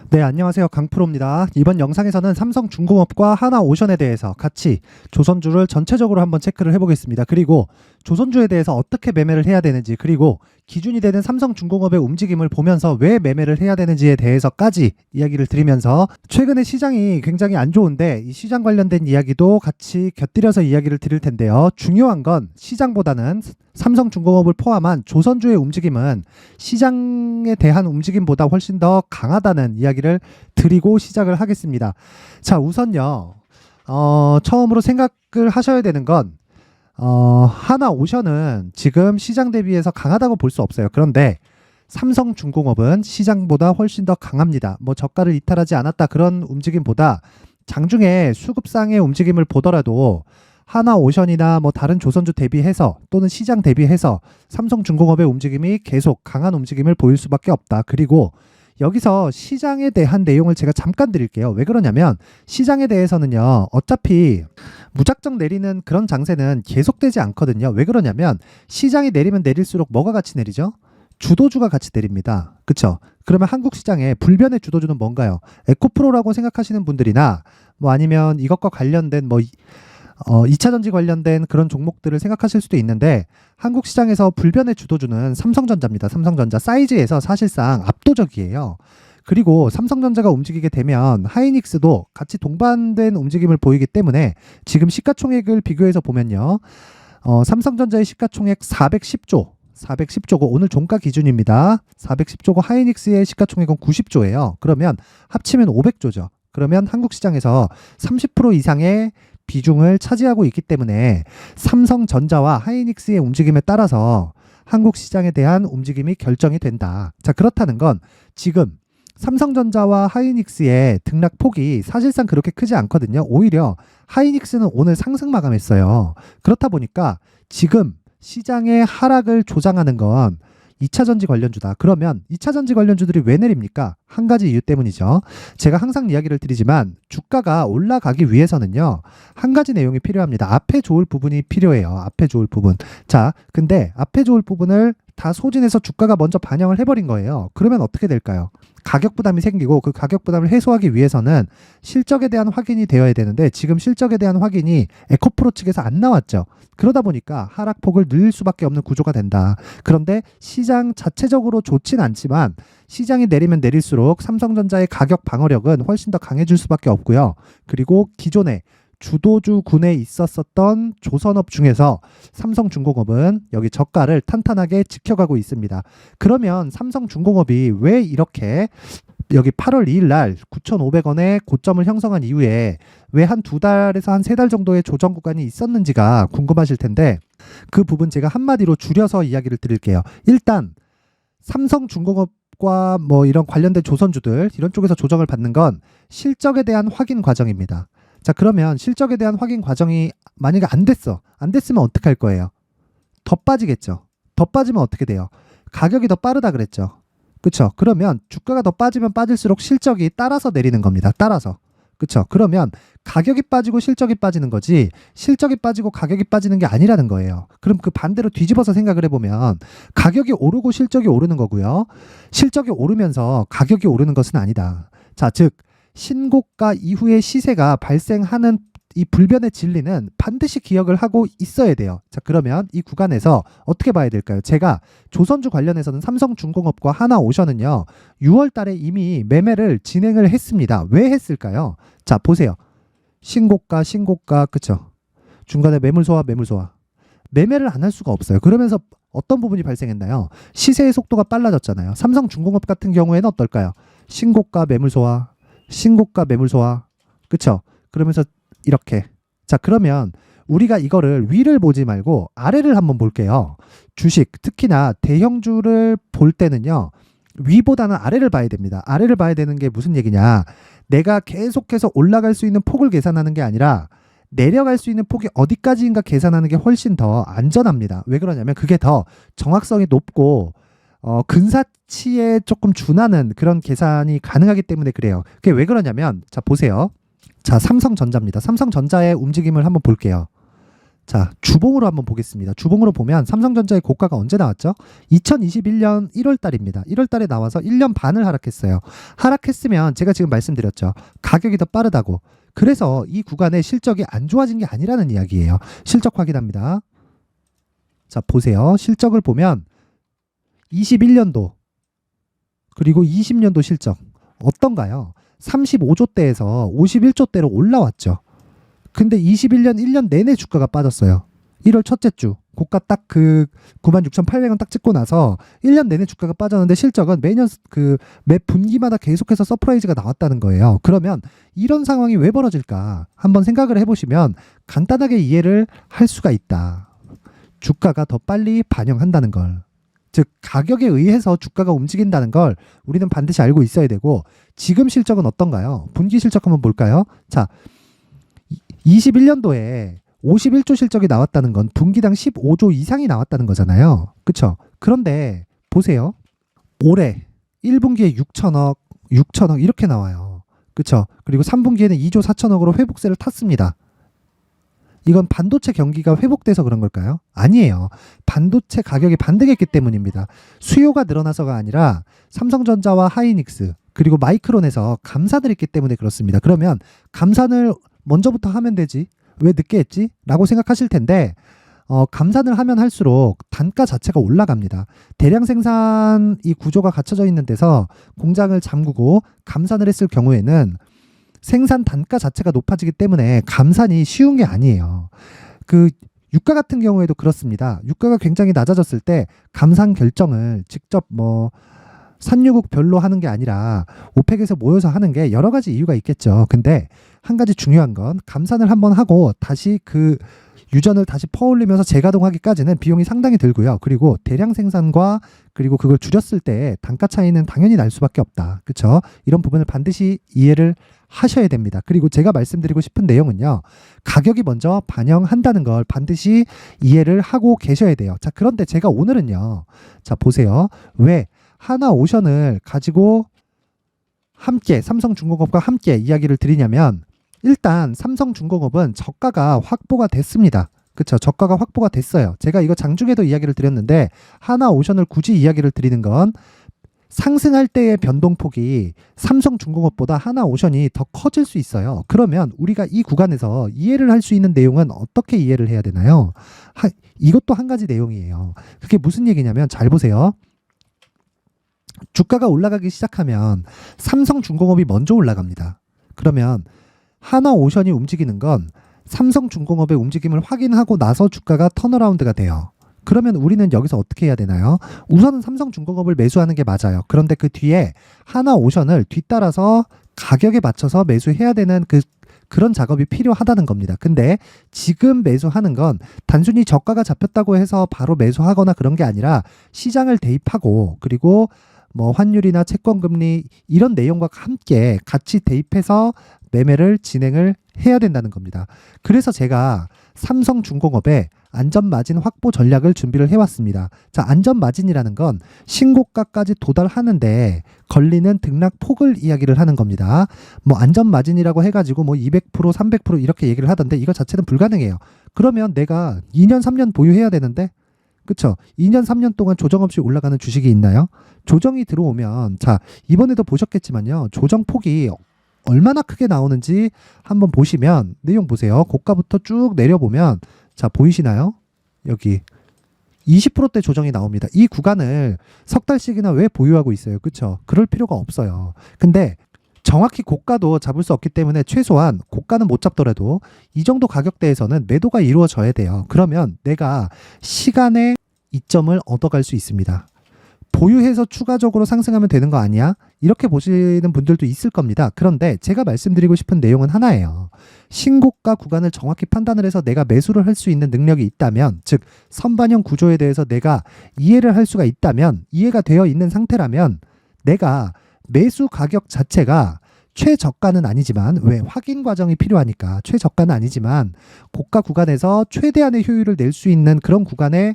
네, 안녕하세요. 강프로입니다. 이번 영상에서는 삼성중공업과 하나오션에 대해서 같이 조선주를 전체적으로 한번 체크를 해보겠습니다. 그리고 조선주에 대해서 어떻게 매매를 해야 되는지, 그리고 기준이 되는 삼성중공업의 움직임을 보면서 왜 매매를 해야 되는지에 대해서까지 이야기를 드리면서, 최근에 시장이 굉장히 안 좋은데 이 시장 관련된 이야기도 같이 곁들여서 이야기를 드릴 텐데요. 중요한 건 시장보다는 삼성중공업을 포함한 조선주의 움직임은 시장에 대한 움직임보다 훨씬 더 강하다는 이야기를 드리고 시작을 하겠습니다. 자, 우선요, 처음으로 생각을 하셔야 되는 건, 하나오션은 지금 시장 대비해서 강하다고 볼 수 없어요. 그런데 삼성중공업은 시장보다 훨씬 더 강합니다. 뭐 저가를 이탈하지 않았다 그런 움직임보다 장중에 수급상의 움직임을 보더라도 하나오션이나 뭐 다른 조선주 대비해서 또는 시장 대비해서 삼성중공업의 움직임이 계속 강한 움직임을 보일 수밖에 없다. 그리고 여기서 시장에 대한 내용을 제가 잠깐 드릴게요. 왜 그러냐면 시장에 대해서는요, 어차피 무작정 내리는 그런 장세는 계속되지 않거든요. 왜 그러냐면 시장이 내리면 내릴수록 뭐가 같이 내리죠? 주도주가 같이 내립니다. 그쵸? 그러면 한국 시장의 불변의 주도주는 뭔가요? 에코프로라고 생각하시는 분들이나 뭐 아니면 이것과 관련된 뭐 2차 전지 관련된 그런 종목들을 생각하실 수도 있는데, 한국 시장에서 불변의 주도주는 삼성전자입니다. 삼성전자 사이즈에서 사실상 압도적이에요. 그리고 삼성전자가 움직이게 되면 하이닉스도 같이 동반된 움직임을 보이기 때문에 지금 시가총액을 비교해서 보면요, 삼성전자의 시가총액 410조고 오늘 종가 기준입니다. 410조고 하이닉스의 시가총액은 90조예요. 그러면 합치면 500조죠. 그러면 한국 시장에서 30% 이상의 비중을 차지하고 있기 때문에 삼성전자와 하이닉스의 움직임에 따라서 한국 시장에 대한 움직임이 결정이 된다. 자, 그렇다는 건 지금 삼성전자와 하이닉스의 등락폭이 사실상 그렇게 크지 않거든요. 오히려 하이닉스는 오늘 상승 마감했어요. 그렇다 보니까 지금 시장의 하락을 조장하는 건 2차 전지 관련주다. 그러면 2차 전지 관련주들이 왜 내립니까? 한 가지 이유 때문이죠. 제가 항상 이야기를 드리지만 주가가 올라가기 위해서는요, 한 가지 내용이 필요합니다. 앞에 좋을 부분이 필요해요. 앞에 좋을 부분. 자, 근데 앞에 좋을 부분을 다 소진해서 주가가 먼저 반영을 해버린 거예요. 그러면 어떻게 될까요? 가격 부담이 생기고, 그 가격 부담을 해소하기 위해서는 실적에 대한 확인이 되어야 되는데 지금 실적에 대한 확인이 에코프로 측에서 안 나왔죠. 그러다 보니까 하락폭을 늘릴 수밖에 없는 구조가 된다. 그런데 시장 자체적으로 좋진 않지만 시장이 내리면 내릴수록 삼성전자의 가격 방어력은 훨씬 더 강해질 수밖에 없고요. 그리고 기존에 주도주군에 있었던 조선업 중에서 삼성중공업은 여기 저가를 탄탄하게 지켜가고 있습니다. 그러면 삼성중공업이 왜 이렇게 여기 8월 2일 날 9,500원에 고점을 형성한 이후에 왜 한 2달에서 한 3달 정도의 조정 구간이 있었는지가 궁금하실 텐데, 그 부분 제가 한마디로 줄여서 이야기를 드릴게요. 일단 삼성중공업과 뭐 이런 관련된 조선주들 이런 쪽에서 조정을 받는 건 실적에 대한 확인 과정입니다. 자, 그러면 실적에 대한 확인 과정이 만약에 안 됐으면 어떻게 할 거예요? 더 빠지겠죠. 더 빠지면 어떻게 돼요? 가격이 더 빠르다 그랬죠. 그쵸? 그러면 주가가 더 빠지면 빠질수록 실적이 따라서 내리는 겁니다. 따라서. 그쵸? 그러면 가격이 빠지고 실적이 빠지는 거지, 실적이 빠지고 가격이 빠지는 게 아니라는 거예요. 그럼 그 반대로 뒤집어서 생각을 해보면 가격이 오르고 실적이 오르는 거고요, 실적이 오르면서 가격이 오르는 것은 아니다. 자, 즉 신고가 이후의 시세가 발생하는 이 불변의 진리는 반드시 기억을 하고 있어야 돼요. 자, 그러면 이 구간에서 어떻게 봐야 될까요? 제가 조선주 관련해서는 삼성중공업과 하나오션은요, 6월 달에 이미 매매를 진행을 했습니다. 왜 했을까요? 자, 보세요. 신고가, 그쵸? 중간에 매물 소화. 매매를 안 할 수가 없어요. 그러면서 어떤 부분이 발생했나요? 시세의 속도가 빨라졌잖아요. 삼성중공업 같은 경우에는 어떨까요? 신고가, 매물 소화. 그쵸? 그러면서 이렇게. 자, 그러면 우리가 이거를 위를 보지 말고 아래를 한번 볼게요. 주식, 특히나 대형주를 볼 때는요, 위보다는 아래를 봐야 됩니다. 아래를 봐야 되는 게 무슨 얘기냐? 내가 계속해서 올라갈 수 있는 폭을 계산하는 게 아니라 내려갈 수 있는 폭이 어디까지인가 계산하는 게 훨씬 더 안전합니다. 왜 그러냐면 그게 더 정확성이 높고 근사치에 조금 준하는 그런 계산이 가능하기 때문에 그래요. 그게 왜 그러냐면, 자, 보세요. 자, 삼성전자입니다. 삼성전자의 움직임을 한번 볼게요. 자, 주봉으로 한번 보겠습니다. 주봉으로 보면 삼성전자의 고가가 언제 나왔죠? 2021년 1월 달입니다. 1월 달에 나와서 1년 반을 하락했어요. 하락했으면 제가 지금 말씀드렸죠. 가격이 더 빠르다고. 그래서 이 구간의 실적이 안 좋아진 게 아니라는 이야기예요. 실적 확인합니다. 자, 보세요. 실적을 보면 21년도 그리고 20년도 실적 어떤가요? 35조대에서 51조대로 올라왔죠. 근데 21년 1년 내내 주가가 빠졌어요. 1월 첫째 주 고가 딱 그 96,800원 딱 찍고 나서 1년 내내 주가가 빠졌는데 실적은 매년 매 분기마다 계속해서 서프라이즈가 나왔다는 거예요. 그러면 이런 상황이 왜 벌어질까? 한번 생각을 해보시면 간단하게 이해를 할 수가 있다. 주가가 더 빨리 반영한다는 걸. 즉 가격에 의해서 주가가 움직인다는 걸 우리는 반드시 알고 있어야 되고, 지금 실적은 어떤가요? 분기 실적 한번 볼까요? 자, 21년도에 51조 실적이 나왔다는 건 분기당 15조 이상이 나왔다는 거잖아요. 그쵸? 그런데 보세요. 올해 1분기에 6천억 이렇게 나와요. 그쵸? 그리고 3분기에는 2조 4천억으로 회복세를 탔습니다. 이건 반도체 경기가 회복돼서 그런 걸까요? 아니에요. 반도체 가격이 반등했기 때문입니다. 수요가 늘어나서가 아니라 삼성전자와 하이닉스 그리고 마이크론에서 감산을 했기 때문에 그렇습니다. 그러면 감산을 먼저부터 하면 되지 왜 늦게 했지? 라고 생각하실 텐데 감산을 하면 할수록 단가 자체가 올라갑니다. 대량 생산 이 구조가 갖춰져 있는 데서 공장을 잠그고 감산을 했을 경우에는 생산 단가 자체가 높아지기 때문에 감산이 쉬운 게 아니에요. 그 유가 같은 경우에도 그렇습니다. 유가가 굉장히 낮아졌을 때 감산 결정을 직접 산유국별로 하는 게 아니라 오펙에서 모여서 하는 게 여러 가지 이유가 있겠죠. 근데 한 가지 중요한 건 감산을 한번 하고 다시 그 유전을 다시 퍼올리면서 재가동하기까지는 비용이 상당히 들고요. 그리고 대량 생산과 그리고 그걸 줄였을 때 단가 차이는 당연히 날 수밖에 없다. 그렇죠? 이런 부분을 반드시 이해를 하셔야 됩니다. 그리고 제가 말씀드리고 싶은 내용은요. 가격이 먼저 반영한다는 걸 반드시 이해를 하고 계셔야 돼요. 자, 그런데 제가 오늘은요. 자, 보세요. 왜 하나오션을 가지고 함께 삼성중공업과 함께 이야기를 드리냐면, 일단 삼성중공업은 저가가 확보가 됐습니다. 그렇죠? 저가가 확보가 됐어요. 제가 이거 장중에도 이야기를 드렸는데 하나오션을 굳이 이야기를 드리는 건 상승할 때의 변동폭이 삼성중공업보다 하나오션이 더 커질 수 있어요. 그러면 우리가 이 구간에서 이해를 할 수 있는 내용은 어떻게 이해를 해야 되나요? 이것도 한 가지 내용이에요. 그게 무슨 얘기냐면 잘 보세요. 주가가 올라가기 시작하면 삼성중공업이 먼저 올라갑니다. 그러면 하나오션이 움직이는 건 삼성중공업의 움직임을 확인하고 나서 주가가 턴어라운드가 돼요. 그러면 우리는 여기서 어떻게 해야 되나요? 우선은 삼성중공업을 매수하는 게 맞아요. 그런데 그 뒤에 하나오션을 뒤따라서 가격에 맞춰서 매수해야 되는 그런 작업이 필요하다는 겁니다. 근데 지금 매수하는 건 단순히 저가가 잡혔다고 해서 바로 매수하거나 그런 게 아니라 시장을 대입하고 그리고 환율이나 채권금리 이런 내용과 함께 같이 대입해서 매매를 진행을 해야 된다는 겁니다. 그래서 제가 삼성중공업의 안전마진 확보 전략을 준비를 해왔습니다. 자, 안전마진이라는 건 신고가까지 도달하는데 걸리는 등락폭을 이야기를 하는 겁니다. 안전마진이라고 해가지고 200%, 300% 이렇게 얘기를 하던데 이거 자체는 불가능해요. 그러면 내가 2년, 3년 보유해야 되는데 그쵸? 2년, 3년 동안 조정 없이 올라가는 주식이 있나요? 조정이 들어오면 자, 이번에도 보셨겠지만요. 조정폭이 얼마나 크게 나오는지 한번 보시면 내용 보세요. 고가부터 쭉 내려보면 자, 보이시나요? 여기 20%대 조정이 나옵니다. 이 구간을 석 달씩이나 왜 보유하고 있어요? 그쵸? 그럴 필요가 없어요. 근데 정확히 고가도 잡을 수 없기 때문에 최소한 고가는 못 잡더라도 이 정도 가격대에서는 매도가 이루어져야 돼요. 그러면 내가 시간의 이점을 얻어갈 수 있습니다. 보유해서 추가적으로 상승하면 되는 거 아니야? 이렇게 보시는 분들도 있을 겁니다. 그런데 제가 말씀드리고 싶은 내용은 하나예요. 신고가 구간을 정확히 판단을 해서 내가 매수를 할 수 있는 능력이 있다면, 즉 선반영 구조에 대해서 내가 이해를 할 수가 있다면, 이해가 되어 있는 상태라면 내가 매수 가격 자체가 최저가는 아니지만 왜 확인 과정이 필요하니까 최저가는 아니지만 고가 구간에서 최대한의 효율을 낼 수 있는 그런 구간에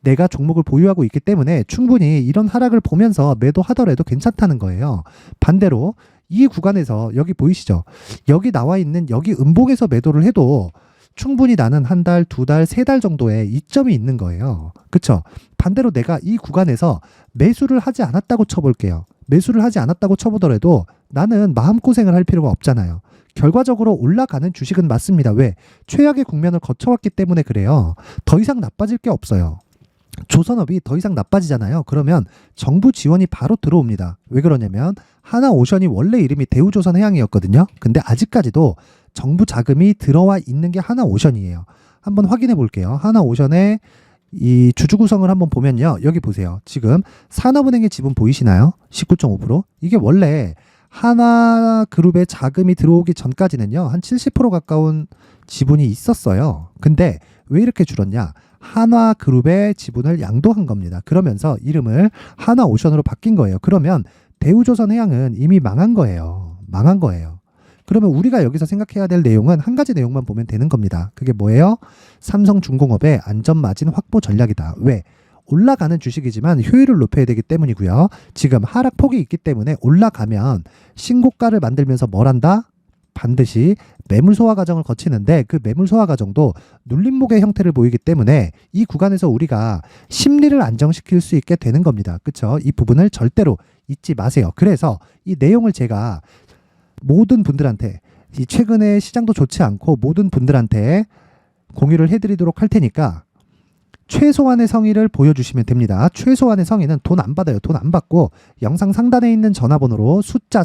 내가 종목을 보유하고 있기 때문에 충분히 이런 하락을 보면서 매도하더라도 괜찮다는 거예요. 반대로 이 구간에서 여기 보이시죠? 여기 나와 있는 여기 음봉에서 매도를 해도 충분히 나는 한 달, 두 달, 세 달 정도의 이점이 있는 거예요. 그쵸? 반대로 내가 이 구간에서 매수를 하지 않았다고 쳐볼게요. 매수를 하지 않았다고 쳐보더라도 나는 마음고생을 할 필요가 없잖아요. 결과적으로 올라가는 주식은 맞습니다. 왜? 최악의 국면을 거쳐왔기 때문에 그래요. 더 이상 나빠질 게 없어요. 조선업이 더 이상 나빠지잖아요. 그러면 정부 지원이 바로 들어옵니다. 왜 그러냐면 하나오션이 원래 이름이 대우조선해양이었거든요. 근데 아직까지도 정부 자금이 들어와 있는 게 하나오션이에요. 한번 확인해 볼게요. 하나오션의 이 주주 구성을 한번 보면요. 여기 보세요. 지금 산업은행의 지분 보이시나요? 19.5%. 이게 원래 하나그룹의 자금이 들어오기 전까지는요. 한 70% 가까운 지분이 있었어요. 근데 왜 이렇게 줄었냐? 하나그룹의 지분을 양도한 겁니다. 그러면서 이름을 하나오션으로 바뀐 거예요. 그러면 대우조선해양은 이미 망한 거예요. 망한 거예요. 그러면 우리가 여기서 생각해야 될 내용은 한 가지 내용만 보면 되는 겁니다. 그게 뭐예요? 삼성중공업의 안전마진 확보 전략이다. 왜? 올라가는 주식이지만 효율을 높여야 되기 때문이고요. 지금 하락폭이 있기 때문에 올라가면 신고가를 만들면서 뭘 한다? 반드시 매물 소화 과정을 거치는데 그 매물 소화 과정도 눌림목의 형태를 보이기 때문에 이 구간에서 우리가 심리를 안정시킬 수 있게 되는 겁니다. 그렇죠? 이 부분을 절대로 잊지 마세요. 그래서 이 내용을 제가 모든 분들한테 이 최근에 시장도 좋지 않고 모든 분들한테 공유를 해드리도록 할 테니까 최소한의 성의를 보여주시면 됩니다. 최소한의 성의는 돈 안 받아요. 돈 안 받고 영상 상단에 있는 전화번호로 숫자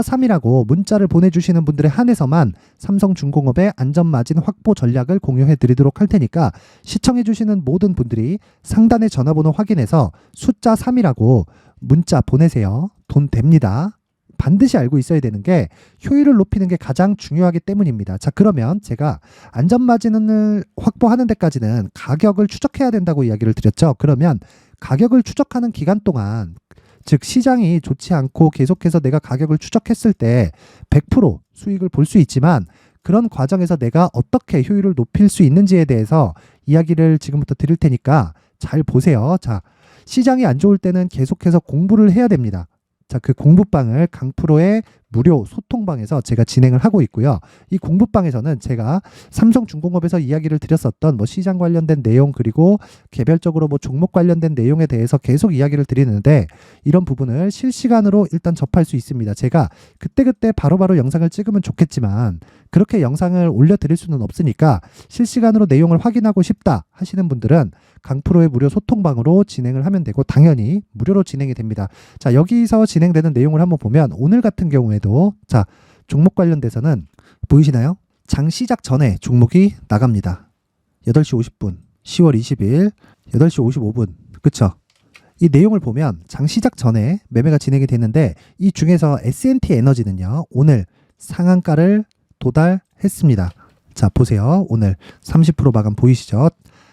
3이라고 문자를 보내주시는 분들에 한해서만 삼성중공업의 안전마진 확보 전략을 공유해 드리도록 할 테니까 시청해주시는 모든 분들이 상단의 전화번호 확인해서 숫자 3이라고 문자 보내세요. 돈 됩니다. 반드시 알고 있어야 되는 게 효율을 높이는 게 가장 중요하기 때문입니다. 자, 그러면 제가 안전마진을 확보하는 데까지는 가격을 추적해야 된다고 이야기를 드렸죠. 그러면 가격을 추적하는 기간 동안 즉 시장이 좋지 않고 계속해서 내가 가격을 추적했을 때 100% 수익을 볼 수 있지만 그런 과정에서 내가 어떻게 효율을 높일 수 있는지에 대해서 이야기를 지금부터 드릴 테니까 잘 보세요. 자, 시장이 안 좋을 때는 계속해서 공부를 해야 됩니다. 자, 그 공부방을 강프로의 무료 소통방에서 제가 진행을 하고 있고요. 이 공부방에서는 제가 삼성중공업에서 이야기를 드렸었던 뭐 시장 관련된 내용 그리고 개별적으로 뭐 종목 관련된 내용에 대해서 계속 이야기를 드리는데 이런 부분을 실시간으로 일단 접할 수 있습니다. 제가 그때그때 바로바로 영상을 찍으면 좋겠지만 그렇게 영상을 올려드릴 수는 없으니까 실시간으로 내용을 확인하고 싶다 하시는 분들은 강프로의 무료 소통방으로 진행을 하면 되고 당연히 무료로 진행이 됩니다. 자, 여기서 진행되는 내용을 한번 보면 오늘 같은 경우에도 자, 종목 관련돼서는 보이시나요? 장 시작 전에 종목이 나갑니다. 8시 50분, 10월 20일, 8시 55분. 그쵸? 이 내용을 보면 장 시작 전에 매매가 진행이 되는데 이 중에서 S&T 에너지는요. 오늘 상한가를 도달했습니다. 자, 보세요. 오늘 30% 마감 보이시죠?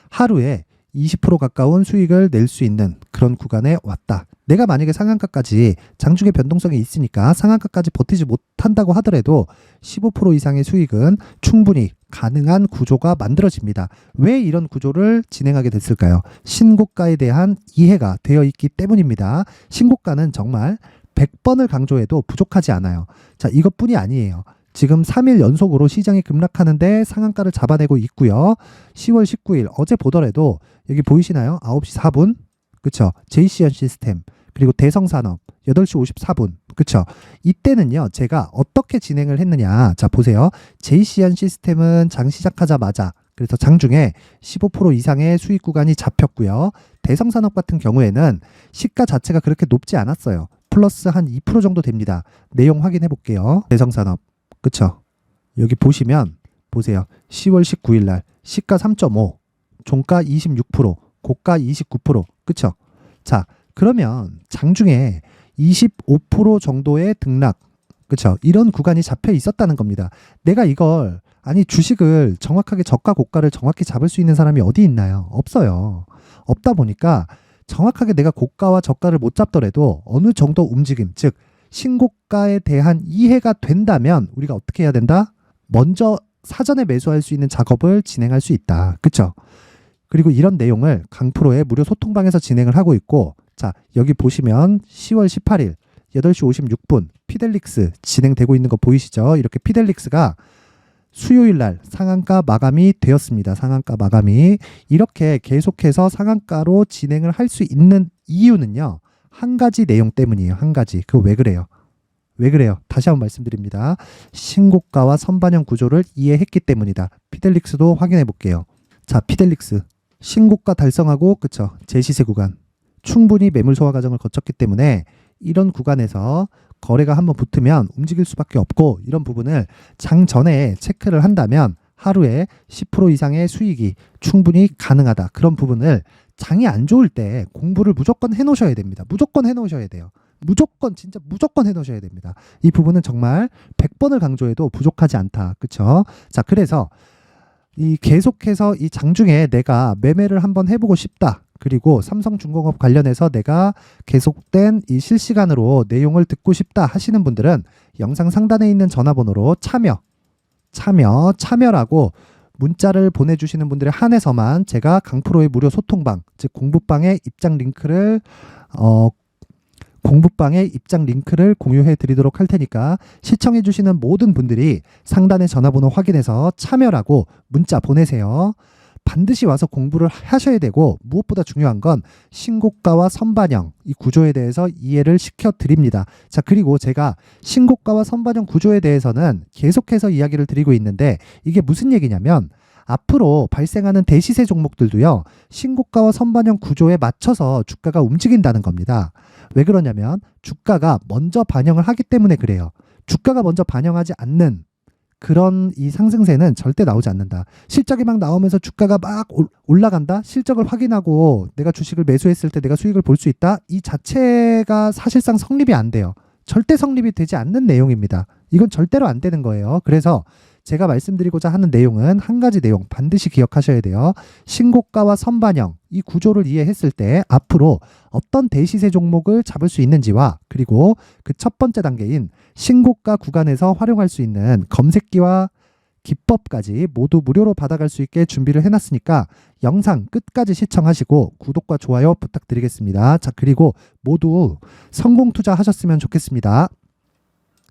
하루에 20% 가까운 수익을 낼 수 있는 그런 구간에 왔다. 내가 만약에 상한가까지 장중에 변동성이 있으니까 상한가까지 버티지 못한다고 하더라도 15% 이상의 수익은 충분히 가능한 구조가 만들어집니다. 왜 이런 구조를 진행하게 됐을까요? 신고가에 대한 이해가 되어 있기 때문입니다. 신고가는 정말 100번을 강조해도 부족하지 않아요. 자, 이것뿐이 아니에요. 지금 3일 연속으로 시장이 급락하는데 상한가를 잡아내고 있고요. 10월 19일 어제 보더라도 여기 보이시나요? 9시 4분. 그쵸? JCN 시스템 그리고 대성산업 8시 54분. 그쵸? 이때는요. 제가 어떻게 진행을 했느냐. 자, 보세요. JCN 시스템은 장 시작하자마자 그래서 장중에 15% 이상의 수익 구간이 잡혔고요. 대성산업 같은 경우에는 시가 자체가 그렇게 높지 않았어요. 플러스 한 2% 정도 됩니다. 내용 확인해 볼게요. 대성산업. 그쵸? 여기 보시면 보세요. 10월 19일 날 시가 3.5, 종가 26%, 고가 29%. 그쵸? 자, 그러면 장중에 25% 정도의 등락. 그쵸? 이런 구간이 잡혀 있었다는 겁니다. 내가 이걸 아니 주식을 정확하게 저가 고가를 정확히 잡을 수 있는 사람이 어디 있나요? 없어요. 없다 보니까 정확하게 내가 고가와 저가를 못 잡더라도 어느 정도 움직임, 즉 신고가에 대한 이해가 된다면 우리가 어떻게 해야 된다? 먼저 사전에 매수할 수 있는 작업을 진행할 수 있다. 그쵸? 그리고 이런 내용을 강프로의 무료 소통방에서 진행을 하고 있고 자, 여기 보시면 10월 18일 8시 56분 피델릭스 진행되고 있는 거 보이시죠? 이렇게 피델릭스가 수요일 날 상한가 마감이 되었습니다. 상한가 마감이. 이렇게 계속해서 상한가로 진행을 할 수 있는 이유는요. 한 가지 내용 때문이에요. 한 가지. 그거 왜 그래요? 왜 그래요? 다시 한번 말씀드립니다. 신고가와 선반영 구조를 이해했기 때문이다. 피델릭스도 확인해 볼게요. 자, 피델릭스. 신고가 달성하고 그쵸? 제시세 구간. 충분히 매물 소화 과정을 거쳤기 때문에 이런 구간에서 거래가 한번 붙으면 움직일 수밖에 없고, 이런 부분을 장 전에 체크를 한다면 하루에 10% 이상의 수익이 충분히 가능하다. 그런 부분을 장이 안 좋을 때 공부를 무조건 해놓으셔야 됩니다. 무조건 해놓으셔야 돼요. 무조건 진짜 무조건 해놓으셔야 됩니다. 이 부분은 정말 100번을 강조해도 부족하지 않다. 그쵸? 자, 그래서 이 계속해서 이 장중에 내가 매매를 한번 해보고 싶다. 그리고 삼성중공업 관련해서 내가 계속된 이 실시간으로 내용을 듣고 싶다 하시는 분들은 영상 상단에 있는 전화번호로 참여라고 문자를 보내주시는 분들에 한해서만 제가 강프로의 무료 소통방, 즉 공부방의 입장 링크를 공유해 드리도록 할 테니까 시청해 주시는 모든 분들이 상단의 전화번호 확인해서 참여라고 문자 보내세요. 반드시 와서 공부를 하셔야 되고, 무엇보다 중요한 건 신고가와 선반영 이 구조에 대해서 이해를 시켜 드립니다. 자, 그리고 제가 신고가와 선반영 구조에 대해서는 계속해서 이야기를 드리고 있는데, 이게 무슨 얘기냐면 앞으로 발생하는 대시세 종목들도요, 신고가와 선반영 구조에 맞춰서 주가가 움직인다는 겁니다. 왜 그러냐면 주가가 먼저 반영을 하기 때문에 그래요. 주가가 먼저 반영하지 않는 그런 이 상승세는 절대 나오지 않는다. 실적이 막 나오면서 주가가 막 올라간다? 실적을 확인하고 내가 주식을 매수했을 때 내가 수익을 볼 수 있다? 이 자체가 사실상 성립이 안 돼요. 절대 성립이 되지 않는 내용입니다. 이건 절대로 안 되는 거예요. 그래서 제가 말씀드리고자 하는 내용은 한 가지 내용 반드시 기억하셔야 돼요. 신고가와 선반영 이 구조를 이해했을 때 앞으로 어떤 대시세 종목을 잡을 수 있는지와, 그리고 그 첫 번째 단계인 신고가 구간에서 활용할 수 있는 검색기와 기법까지 모두 무료로 받아갈 수 있게 준비를 해놨으니까 영상 끝까지 시청하시고 구독과 좋아요 부탁드리겠습니다. 자, 그리고 모두 성공 투자하셨으면 좋겠습니다.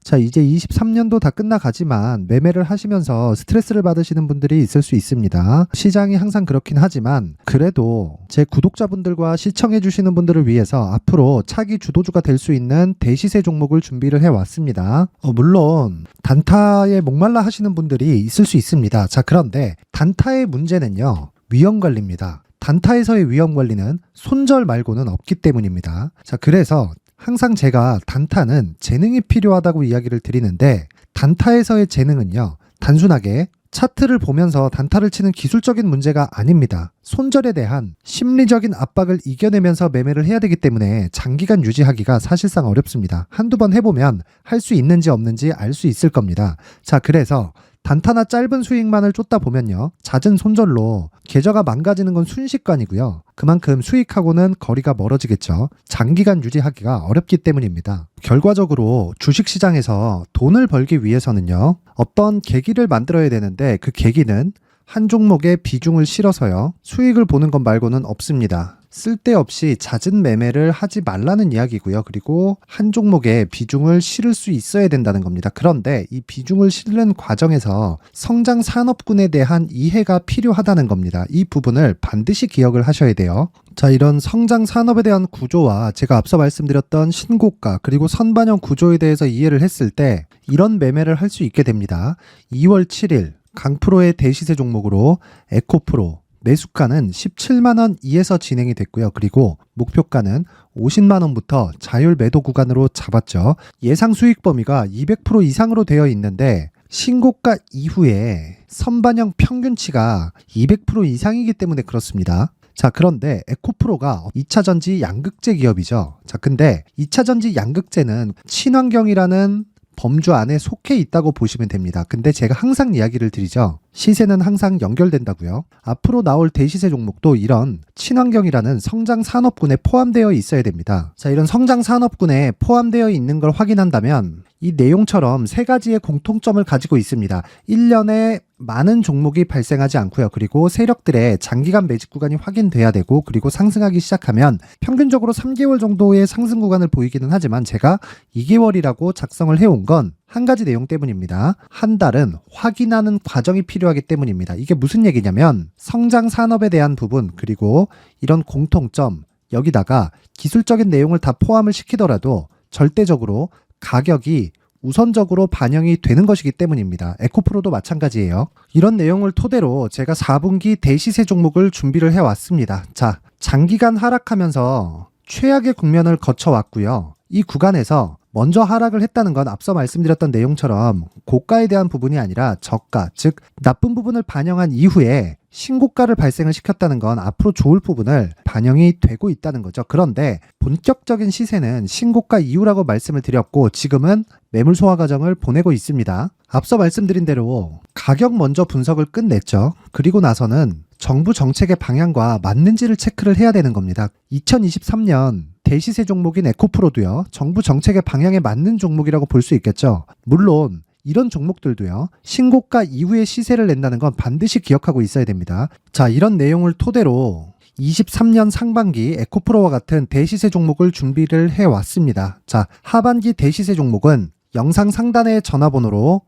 자, 이제 23년도 다 끝나가지만 매매를 하시면서 스트레스를 받으시는 분들이 있을 수 있습니다. 시장이 항상 그렇긴 하지만 그래도 제 구독자분들과 시청해 주시는 분들을 위해서 앞으로 차기 주도주가 될 수 있는 대시세 종목을 준비를 해왔습니다. 물론 단타에 목말라 하시는 분들이 있을 수 있습니다. 자, 그런데 단타의 문제는요, 위험관리입니다. 단타에서의 위험관리는 손절 말고는 없기 때문입니다. 자, 그래서 항상 제가 단타는 재능이 필요하다고 이야기를 드리는데, 단타에서의 재능은요, 단순하게 차트를 보면서 단타를 치는 기술적인 문제가 아닙니다. 손절에 대한 심리적인 압박을 이겨내면서 매매를 해야 되기 때문에 장기간 유지하기가 사실상 어렵습니다. 한두 번 해보면 할 수 있는지 없는지 알 수 있을 겁니다. 자, 그래서 단타나 짧은 수익만을 쫓다 보면요, 잦은 손절로 계좌가 망가지는 건 순식간이고요. 그만큼 수익하고는 거리가 멀어지겠죠. 장기간 유지하기가 어렵기 때문입니다. 결과적으로 주식시장에서 돈을 벌기 위해서는요, 어떤 계기를 만들어야 되는데 그 계기는 한 종목에 비중을 실어서요, 수익을 보는 것 말고는 없습니다. 쓸데없이 잦은 매매를 하지 말라는 이야기고요. 그리고 한 종목에 비중을 실을 수 있어야 된다는 겁니다. 그런데 이 비중을 실는 과정에서 성장 산업군에 대한 이해가 필요하다는 겁니다. 이 부분을 반드시 기억을 하셔야 돼요. 자, 이런 성장 산업에 대한 구조와 제가 앞서 말씀드렸던 신고가 그리고 선반영 구조에 대해서 이해를 했을 때 이런 매매를 할 수 있게 됩니다. 2월 7일 강프로의 대시세 종목으로 에코프로 매수가는 17만원 이에서 진행이 됐고요. 그리고 목표가는 50만원부터 자율 매도 구간으로 잡았죠. 예상 수익 범위가 200% 이상으로 되어 있는데 신고가 이후에 선반영 평균치가 200% 이상이기 때문에 그렇습니다. 자, 그런데 에코프로가 2차전지 양극재 기업이죠. 자, 근데 2차전지 양극재는 친환경이라는 범주 안에 속해 있다고 보시면 됩니다. 근데 제가 항상 이야기를 드리죠. 시세는 항상 연결된다고요. 앞으로 나올 대시세 종목도 이런 친환경이라는 성장 산업군에 포함되어 있어야 됩니다. 자, 이런 성장 산업군에 포함되어 있는 걸 확인한다면 이 내용처럼 세 가지의 공통점을 가지고 있습니다. 1년에 많은 종목이 발생하지 않고요. 그리고 세력들의 장기간 매집 구간이 확인돼야 되고, 그리고 상승하기 시작하면 평균적으로 3개월 정도의 상승 구간을 보이기는 하지만 제가 2개월이라고 작성을 해온 건 한 가지 내용 때문입니다. 한 달은 확인하는 과정이 필요하기 때문입니다. 이게 무슨 얘기냐면 성장 산업에 대한 부분, 그리고 이런 공통점, 여기다가 기술적인 내용을 다 포함을 시키더라도 절대적으로 가격이 우선적으로 반영이 되는 것이기 때문입니다. 에코프로도 마찬가지예요. 이런 내용을 토대로 제가 4분기 대시세 종목을 준비를 해왔습니다. 자, 장기간 하락하면서 최악의 국면을 거쳐왔고요. 이 구간에서 먼저 하락을 했다는 건 앞서 말씀드렸던 내용처럼 고가에 대한 부분이 아니라 저가, 즉 나쁜 부분을 반영한 이후에 신고가를 발생을 시켰다는 건 앞으로 좋을 부분을 반영이 되고 있다는 거죠. 그런데 본격적인 시세는 신고가 이후라고 말씀을 드렸고 지금은 매물 소화 과정을 보내고 있습니다. 앞서 말씀드린 대로 가격 먼저 분석을 끝냈죠. 그리고 나서는 정부 정책의 방향과 맞는지를 체크를 해야 되는 겁니다. 2023년 대시세 종목인 에코프로도요, 정부 정책의 방향에 맞는 종목이라고 볼 수 있겠죠. 물론 이런 종목들도요, 신고가 이후에 시세를 낸다는 건 반드시 기억하고 있어야 됩니다. 자, 이런 내용을 토대로 23년 상반기 에코프로와 같은 대시세 종목을 준비를 해왔습니다. 자, 하반기 대시세 종목은 영상 상단의 전화번호로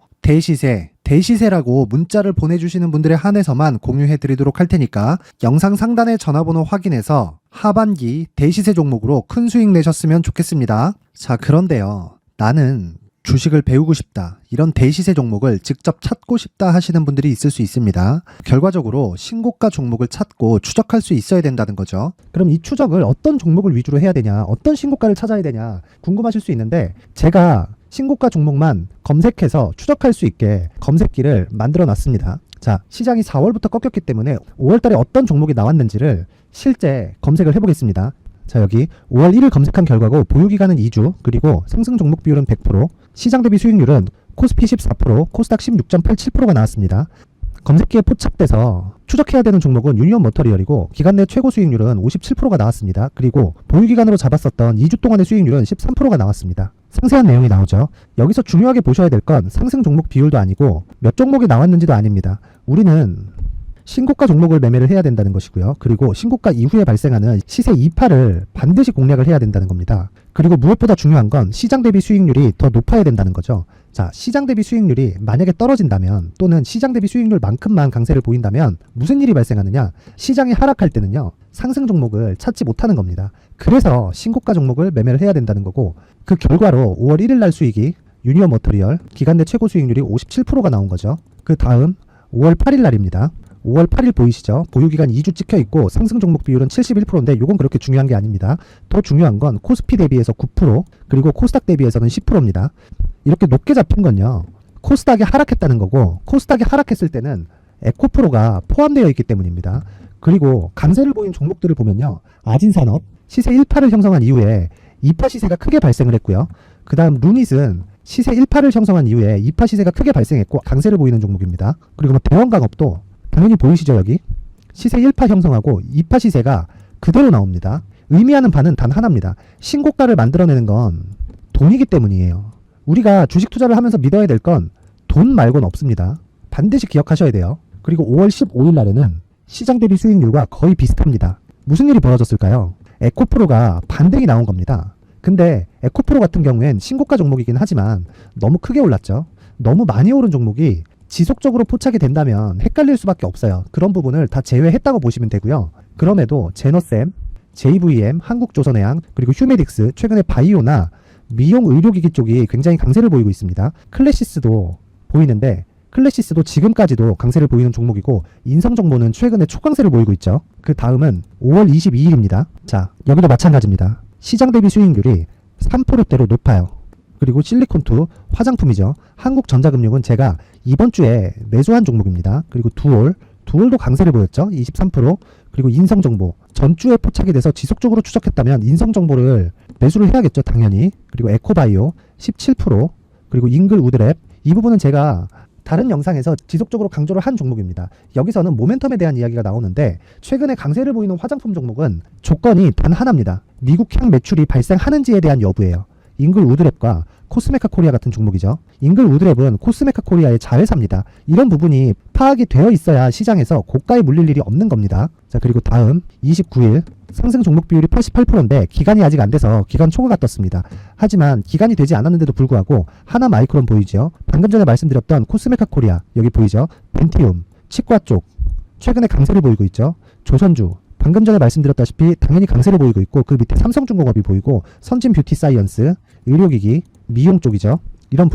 대시세라고 문자를 보내주시는 분들에 한해서만 공유해 드리도록 할 테니까 영상 상단의 전화번호 확인해서 하반기 대시세 종목으로 큰 수익 내셨으면 좋겠습니다. 자, 그런데요, 나는 주식을 배우고 싶다, 이런 대시세 종목을 직접 찾고 싶다 하시는 분들이 있을 수 있습니다. 결과적으로 신고가 종목을 찾고 추적할 수 있어야 된다는 거죠. 그럼 이 추적을 어떤 종목을 위주로 해야 되냐, 어떤 신고가를 찾아야 되냐 궁금하실 수 있는데, 제가 신고가 종목만 검색해서 추적할 수 있게 검색기를 만들어 놨습니다. 자, 시장이 4월부터 꺾였기 때문에 5월 달에 어떤 종목이 나왔는지를 실제 검색을 해보겠습니다. 자, 여기 5월 1일 검색한 결과고 보유기간은 2주, 그리고 상승 종목 비율은 100%, 시장 대비 수익률은 코스피 14%, 코스닥 16.87%가 나왔습니다. 검색기에 포착돼서 추적해야 되는 종목은 유니온 머터리얼이고 기간 내 최고 수익률은 57%가 나왔습니다. 그리고 보유기간으로 잡았었던 2주 동안의 수익률은 13%가 나왔습니다. 상세한 내용이 나오죠. 여기서 중요하게 보셔야 될 건 상승 종목 비율도 아니고 몇 종목이 나왔는지도 아닙니다. 우리는 신고가 종목을 매매를 해야 된다는 것이고요. 그리고 신고가 이후에 발생하는 시세 이파를 반드시 공략을 해야 된다는 겁니다. 그리고 무엇보다 중요한 건 시장 대비 수익률이 더 높아야 된다는 거죠. 자, 시장 대비 수익률이 만약에 떨어진다면, 또는 시장 대비 수익률만큼만 강세를 보인다면 무슨 일이 발생하느냐? 시장이 하락할 때는요, 상승 종목을 찾지 못하는 겁니다. 그래서 신고가 종목을 매매를 해야 된다는 거고, 그 결과로 5월 1일 날 수익이 유니온 머터리얼 기간 내 최고 수익률이 57%가 나온 거죠. 그 다음 5월 8일 날입니다. 5월 8일 보이시죠? 보유기간 2주 찍혀 있고 상승 종목 비율은 71%인데 이건 그렇게 중요한 게 아닙니다. 더 중요한 건 코스피 대비해서 9%, 그리고 코스닥 대비해서는 10%입니다. 이렇게 높게 잡힌 건요, 코스닥이 하락했다는 거고, 코스닥이 하락했을 때는 에코프로가 포함되어 있기 때문입니다. 그리고 강세를 보인 종목들을 보면요, 아진산업 시세 1파를 형성한 이후에 2파 시세가 크게 발생을 했고요. 그 다음 루닛은 시세 1파를 형성한 이후에 2파 시세가 크게 발생했고 강세를 보이는 종목입니다. 그리고 대원강업도 당연히 보이시죠? 여기 시세 1파 형성하고 2파 시세가 그대로 나옵니다. 의미하는 바는 단 하나입니다. 신고가를 만들어내는 건 돈이기 때문이에요. 우리가 주식 투자를 하면서 믿어야 될 건 돈 말고는 없습니다. 반드시 기억하셔야 돼요. 그리고 5월 15일 날에는 시장 대비 수익률과 거의 비슷합니다. 무슨 일이 벌어졌을까요? 에코프로가 반등이 나온 겁니다. 근데 에코프로 같은 경우엔 신고가 종목이긴 하지만 너무 크게 올랐죠. 너무 많이 오른 종목이 지속적으로 포착이 된다면 헷갈릴 수밖에 없어요. 그런 부분을 다 제외했다고 보시면 되고요. 그럼에도 제너셈, JVM, 한국조선해양, 그리고 휴메딕스, 최근에 바이오나 미용 의료기기 쪽이 굉장히 강세를 보이고 있습니다. 클래시스도 보이는데, 클래시스도 지금까지도 강세를 보이는 종목이고, 인성정보는 최근에 초강세를 보이고 있죠. 그 다음은 5월 22일입니다. 자, 여기도 마찬가지입니다. 시장 대비 수익률이 3%대로 높아요. 그리고 실리콘2 화장품이죠. 한국전자금융은 제가 이번 주에 매수한 종목입니다. 그리고 두올도 강세를 보였죠. 23%. 그리고 인성정보 전주에 포착이 돼서 지속적으로 추적했다면 인성정보를 매수를 해야겠죠. 당연히. 그리고 에코바이오 17%. 그리고 잉글우드랩, 이 부분은 제가 다른 영상에서 지속적으로 강조를 한 종목입니다. 여기서는 모멘텀에 대한 이야기가 나오는데, 최근에 강세를 보이는 화장품 종목은 조건이 단 하나입니다. 미국향 매출이 발생하는지에 대한 여부예요. 잉글 우드랩과 코스메카 코리아 같은 종목이죠. 잉글 우드랩은 코스메카 코리아의 자회사입니다. 이런 부분이 파악이 되어 있어야 시장에서 고가에 물릴 일이 없는 겁니다. 자, 그리고 다음 29일 상승 종목 비율이 88%인데 기간이 아직 안 돼서 기간 초과가 떴습니다. 하지만 기간이 되지 않았는데도 불구하고 하나 마이크론 보이죠. 방금 전에 말씀드렸던 코스메카 코리아 여기 보이죠. 벤티움, 치과 쪽 최근에 강세를 보이고 있죠. 조선주 방금 전에 말씀드렸다시피 당연히 강세를 보이고 있고 그 밑에 삼성중공업이 보이고 선진 뷰티 사이언스, 의료기기, 미용 쪽이죠. 이런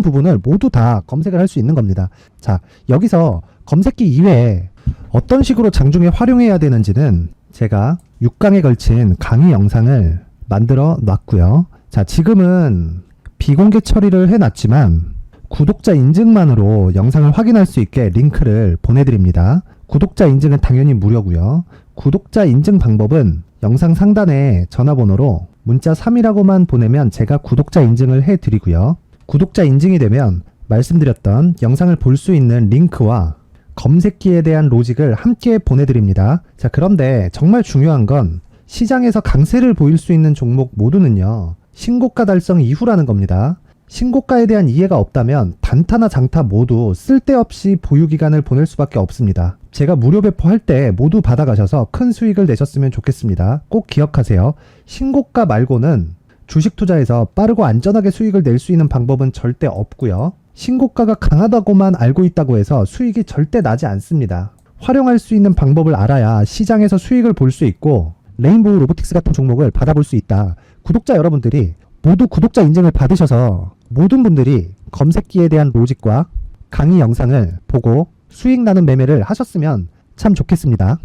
부분을 모두 다 검색을 할 수 있는 겁니다. 자, 여기서 검색기 이외에 어떤 식으로 장중에 활용해야 되는지는 제가 6강에 걸친 강의 영상을 만들어 놨고요. 자, 지금은 비공개 처리를 해놨지만 구독자 인증만으로 영상을 확인할 수 있게 링크를 보내드립니다. 구독자 인증은 당연히 무료고요. 구독자 인증 방법은 영상 상단에 전화번호로 문자 3이라고만 보내면 제가 구독자 인증을 해드리고요. 구독자 인증이 되면 말씀드렸던 영상을 볼 수 있는 링크와 검색기에 대한 로직을 함께 보내드립니다. 자, 그런데 정말 중요한 건 시장에서 강세를 보일 수 있는 종목 모두는요. 신고가 달성 이후라는 겁니다. 신고가에 대한 이해가 없다면 단타나 장타 모두 쓸데없이 보유기간을 보낼 수밖에 없습니다. 제가 무료 배포할 때 모두 받아가셔서 큰 수익을 내셨으면 좋겠습니다. 꼭 기억하세요. 신고가 말고는 주식 투자에서 빠르고 안전하게 수익을 낼 수 있는 방법은 절대 없고요. 신고가가 강하다고만 알고 있다고 해서 수익이 절대 나지 않습니다. 활용할 수 있는 방법을 알아야 시장에서 수익을 볼 수 있고 레인보우 로보틱스 같은 종목을 받아볼 수 있다. 구독자 여러분들이 모두 구독자 인증을 받으셔서 모든 분들이 검색기에 대한 로직과 강의 영상을 보고 수익 나는 매매를 하셨으면 참 좋겠습니다.